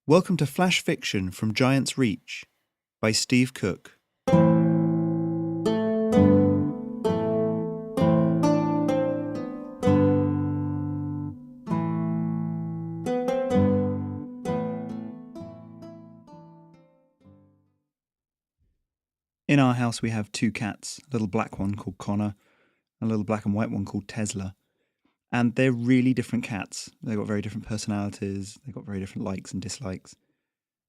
Welcome to Flash Fiction from Giant's Reach by Steve Cook. In our house we have two cats, a little black one called Connor, and a little black and white one called Tesla. And they're really different cats. They've got very different personalities, they've got very different likes and dislikes.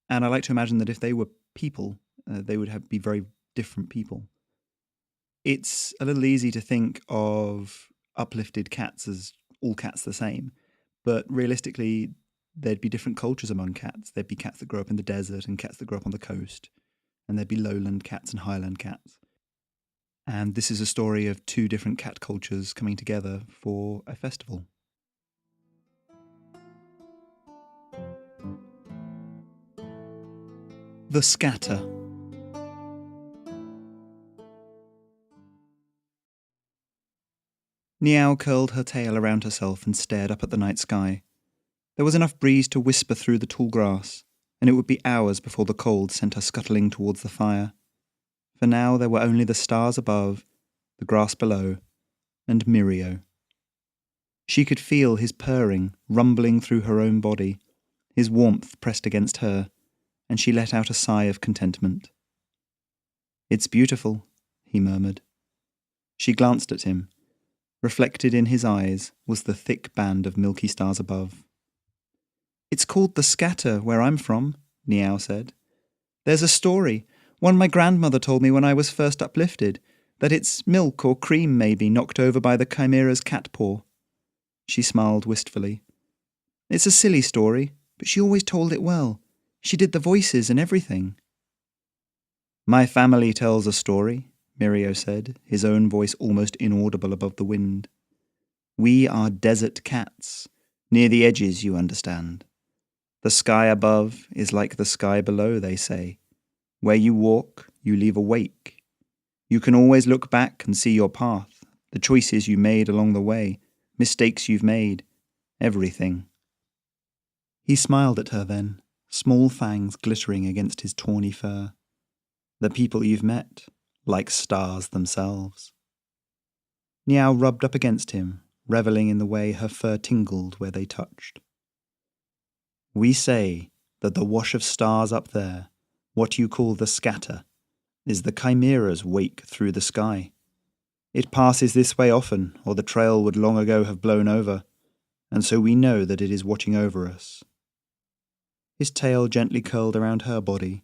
And I like to imagine that if they were people, they would be very different people. It's a little easy to think of uplifted cats as all cats the same, but realistically, there'd be different cultures among cats. There'd be cats that grow up in the desert and cats that grow up on the coast, and there'd be lowland cats and highland cats. And this is a story of two different cat cultures coming together for a festival. The Scatter. Niao curled her tail around herself and stared up at the night sky. There was enough breeze to whisper through the tall grass, and it would be hours before the cold sent her scuttling towards the fire. For now there were only the stars above, the grass below, and Mirio. She could feel his purring rumbling through her own body, his warmth pressed against her, and she let out a sigh of contentment. "It's beautiful," he murmured. She glanced at him. Reflected in his eyes was the thick band of milky stars above. "It's called the Scatter where I'm from," Niao said. "There's a story, one my grandmother told me when I was first uplifted, that it's milk or cream maybe knocked over by the Chimera's cat paw." She smiled wistfully. "It's a silly story, but she always told it well. She did the voices and everything." "My family tells a story," Mirio said, his own voice almost inaudible above the wind. "We are desert cats, near the edges, you understand. The sky above is like the sky below, they say. Where you walk, you leave a wake. You can always look back and see your path, the choices you made along the way, mistakes you've made, everything." He smiled at her then, small fangs glittering against his tawny fur. "The people you've met, like stars themselves." Niao rubbed up against him, revelling in the way her fur tingled where they touched. "We say that the wash of stars up there, what you call the Scatter, is the Chimera's wake through the sky. It passes this way often, or the trail would long ago have blown over, and so we know that it is watching over us." His tail gently curled around her body,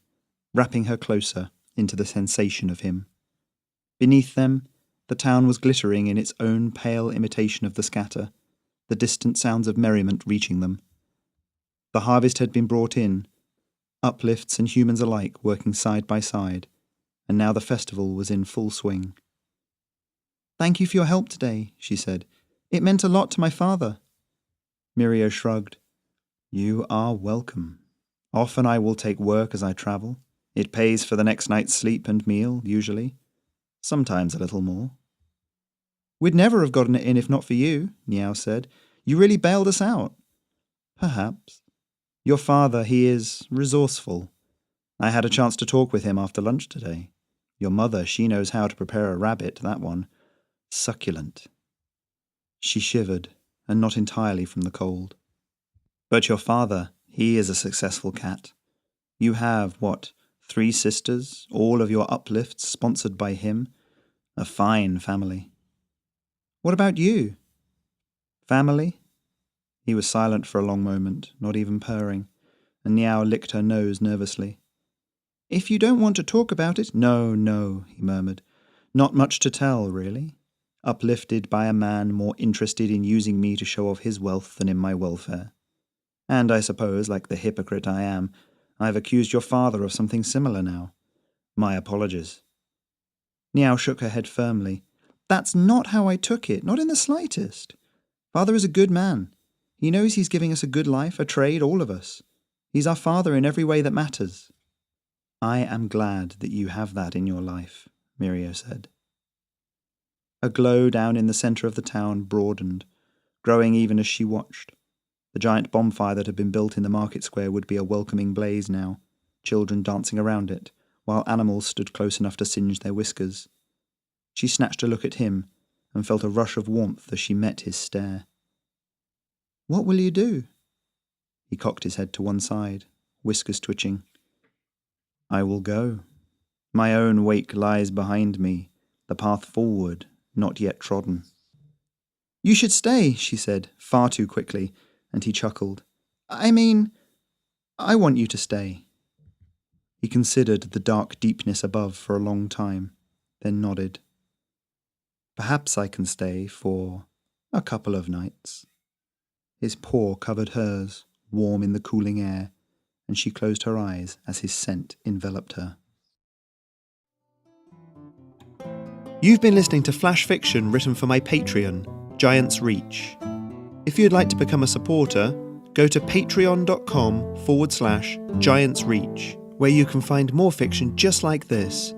wrapping her closer into the sensation of him. Beneath them, the town was glittering in its own pale imitation of the Scatter, the distant sounds of merriment reaching them. The harvest had been brought in, uplifts and humans alike working side by side, and now the festival was in full swing. "Thank you for your help today," she said. "It meant a lot to my father." Mirio shrugged. "You are welcome. Often I will take work as I travel. It pays for the next night's sleep and meal, usually. Sometimes a little more." "We'd never have gotten it in if not for you," Niao said. "You really bailed us out." "Perhaps. Your father, he is resourceful. I had a chance to talk with him after lunch today. Your mother, she knows how to prepare a rabbit, that one. Succulent." She shivered, and not entirely from the cold. "But your father, he is a successful cat. You have, 3 sisters, all of your uplifts sponsored by him. A fine family." "What about you?" "Family?" He was silent for a long moment, not even purring, and Niao licked her nose nervously. "If you don't want to talk about it—" No, he murmured. "Not much to tell, really. Uplifted by a man more interested in using me to show off his wealth than in my welfare. And I suppose, like the hypocrite I am, I've accused your father of something similar now. My apologies." Niao shook her head firmly. "That's not how I took it, not in the slightest. Father is a good man. He knows he's giving us a good life, a trade, all of us. He's our father in every way that matters." "I am glad that you have that in your life," Mirio said. A glow down in the centre of the town broadened, growing even as she watched. The giant bonfire that had been built in the market square would be a welcoming blaze now, children dancing around it, while animals stood close enough to singe their whiskers. She snatched a look at him and felt a rush of warmth as she met his stare. "What will you do?" He cocked his head to one side, whiskers twitching. "I will go. My own wake lies behind me, the path forward, not yet trodden." "You should stay," she said, far too quickly, and he chuckled. I want you to stay." He considered the dark deepness above for a long time, then nodded. "Perhaps I can stay for a couple of nights." His paw covered hers, warm in the cooling air, and she closed her eyes as his scent enveloped her. You've been listening to flash fiction written for my Patreon, Giants Reach. If you'd like to become a supporter, go to patreon.com/giantsreach, where you can find more fiction just like this,